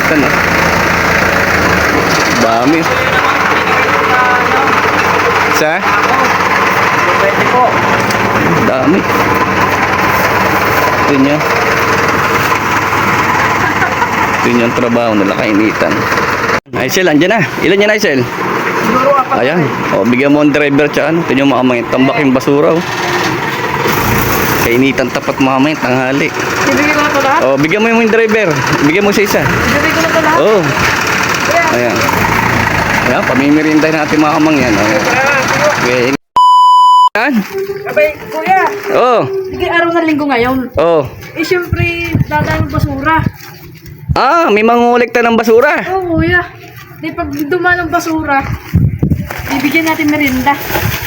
kainitan, oh. Dami. Sa? Pwede po. Dami. Ito nyo. Ito nyo ang trabaho nila, kainitan. Aisel, andyan na. Ilan yan, Aisel? Siguro apat. Ayan. O, bigyan mo ang driver tsaka. Ito nyo makamay. Tambak yung basura, oh. Kainitan tapat makamay. Tanghali. Ibigay ko na ito lahat? O, bigyan mo yung driver. Bigyan mo sa isa. Ibigay ko na ito lahat? Oo. Ayan. Ayan, pamimirindahin natin mga kamang yan. Ayan. Okay. Yan. Abay, kuya. Oo. Sige, araw ng linggo ngayon. Oo. Eh, syempre, dadaan ng basura. Ah, may mangungulekta ng basura. Oo, kuya. Di pag dumaan ng basura, bibigyan natin merinda.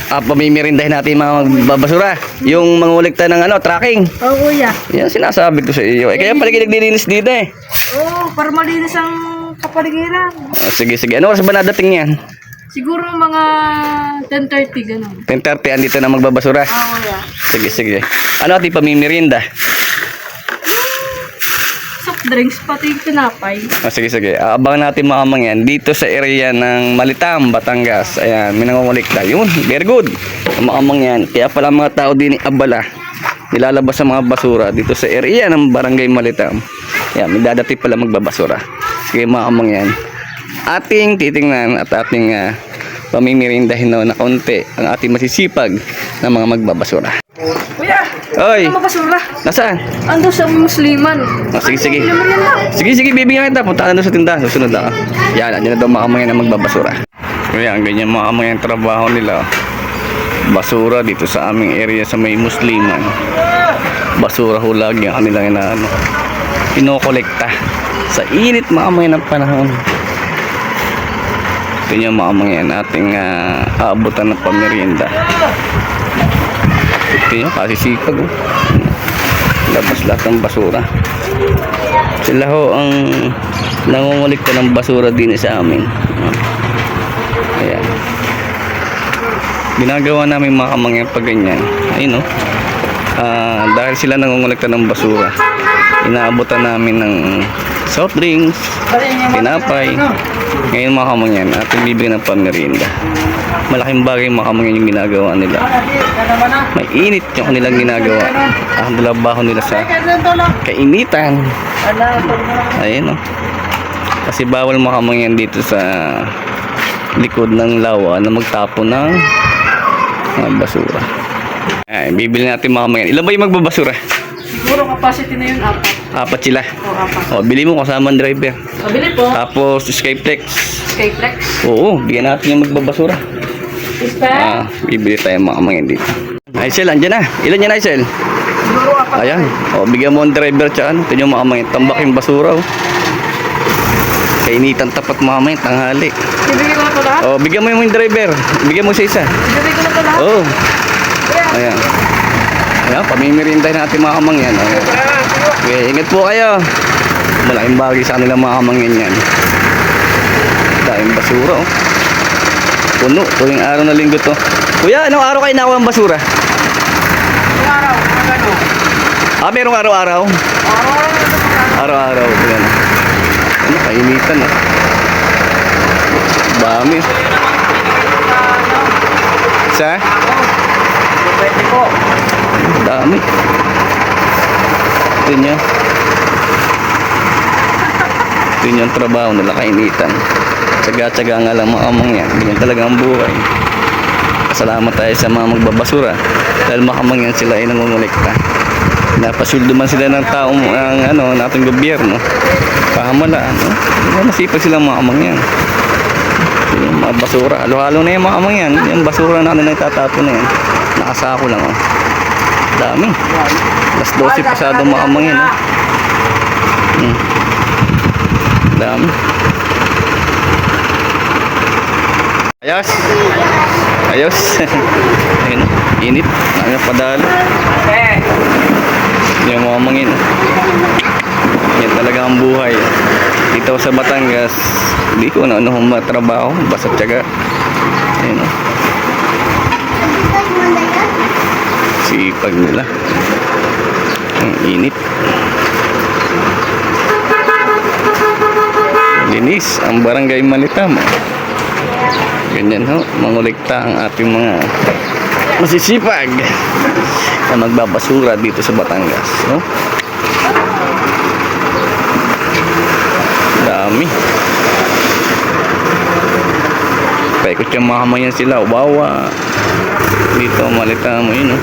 Ah, pamimirindahin natin yung mga magbabasura. Yung mangungulekta ng tracking. Oo, kuya. Yan sinasabi ko sa iyo. Eh, kaya pala naglilinis dito eh. Oo, para malinis ang kapaligiran. Ah, sige, sige. Ano oras ba nadating yan? Siguro mga 10:30, gano'n. 10:30, andito na magbabasura. Oo, kuya. Sige, sige. Ano ating pamimirinda? Soft drinks, pati tinapay. Ah, sige, sige. Abangan natin mga kamang yan. Dito sa area ng Malitam, Batangas. Ayan, may nangungulikta. Yun, very good. Mga kamang yan. Kaya pala mga tao din abala. Nilalabas sa mga basura dito sa area ng Barangay Malitam. Ayan, may dadati pala magbabasura. Sige mga kamang yan. Ating titingnan at ating pamimirindahin na kaunti ang ating masisipag na mga magbabasura. Kuya! Oy! Ano basura? Nasaan? Ando sa musliman. Oh, sige, sige. Ano merienda? Sige, sige, bibigyan kita. Punta ka na doon sa tindahan. Susunod na. Yan, andyan na daw mga kamay na magbabasura. Kaya, ang ganyan mga kamay ang trabaho nila. Basura dito sa aming area sa may musliman. Basura ho lagi ang kanilang pinokolekta. Sa init mga kamay ng panahon. Ito niya mga kamay yan. Ating aabutan ng pamerienda. Ito niya, kasi sipag. Oh. Labas lahat ng basura. Sila ho ang nangungulikta ng basura din sa amin. Ayan. Ginagawa namin mga kamangyan pag ganyan. Ayun, no? Dahil sila nangungulikta ng basura, inaabutan namin ng soft drinks, tinapay. Ngayon mga kamangyan, ating bibigyan ng pamerienda. Malaking bagay mga kamangyan yung ginagawa nila. May init yung kanilang ginagawa. Ang dalabaho nila sa kainitan. Ayun, no? Kasi bawal mga kamangyan dito sa likod ng lawa na magtapon ng basura. Ay, bibili natin mga kamangyan. Ilan ba yung magbabasura? Siguro capacity na yun, 4. Apat sila. O, 4. O, bili mo kasama ang driver. Pabili po. Tapos Skyflex. Skyflex. Oo, bigyan natin yung magbabasura. Ispa. Bibili tayo mga kamangyan dito. Aisel, andyan na. Ilan yan, Aisel? Siguro 4. Ayan. O, bigyan mo ang driver tsaka. Ito yung mga kamangyan. Tambak yung basura. Oh. Kainitan tapat mga kamangyan. Tanghali. Ibigay ko na ito lahat? O, bigyan mo yung driver. Bigyan mo sa isa. Ibigay ko na ito lahat? Oo. Kuya. Ayan. Ayan, pamimirindahin natin mga kamangyan. Ayan. Okay, ingat po kayo. Malaking bagay sa kanila mga kamangyan yan. Daming basura, oh. Puno, tuwing araw na linggo to. Kuya, anong araw kayo nakuha ng basura? Araw, magano? Merong araw-araw? Araw-araw, yan. Ano, kainitan, oh. Dami. Sa? Pwede po. Dami. Ito niya. Ito niya ang trabaho nila, kainitan. Tsaga-tsaga nga lang mga kamang yan. Ganyan talaga ang buhay. Salamat tayo sa mga magbabasura. Dahil makamang yan sila ay nangungulikta. Napasuldo man sila ng taong nating gobyerno. Pahamalaan. Masipag silang mga kamang yan. Yung mga basura. Halo-halo na yung mga kamang yan. Yung basura natin na itatapon na yan. Nakasako lang. Oh. Dami. Alas 12 pasado mga kamang yan. Oh. Dami. Ayos. Ayos. Ayun. Init. Ano padalo. Yung mga mangin. Yan talaga ang buhay. Dito sa Batangas, hindi ko ano matrabaho. Basta tiyaga. Ayun. Sipag nila. Ang init. malinis ang barangay Malitamo. Ganyan ho, mangulikta ang ating mga masisipag na magbabasura dito sa Batangas, no? Dami. Paikot yung mamamayan sila, Wawa. Dito Malitamo yun, no?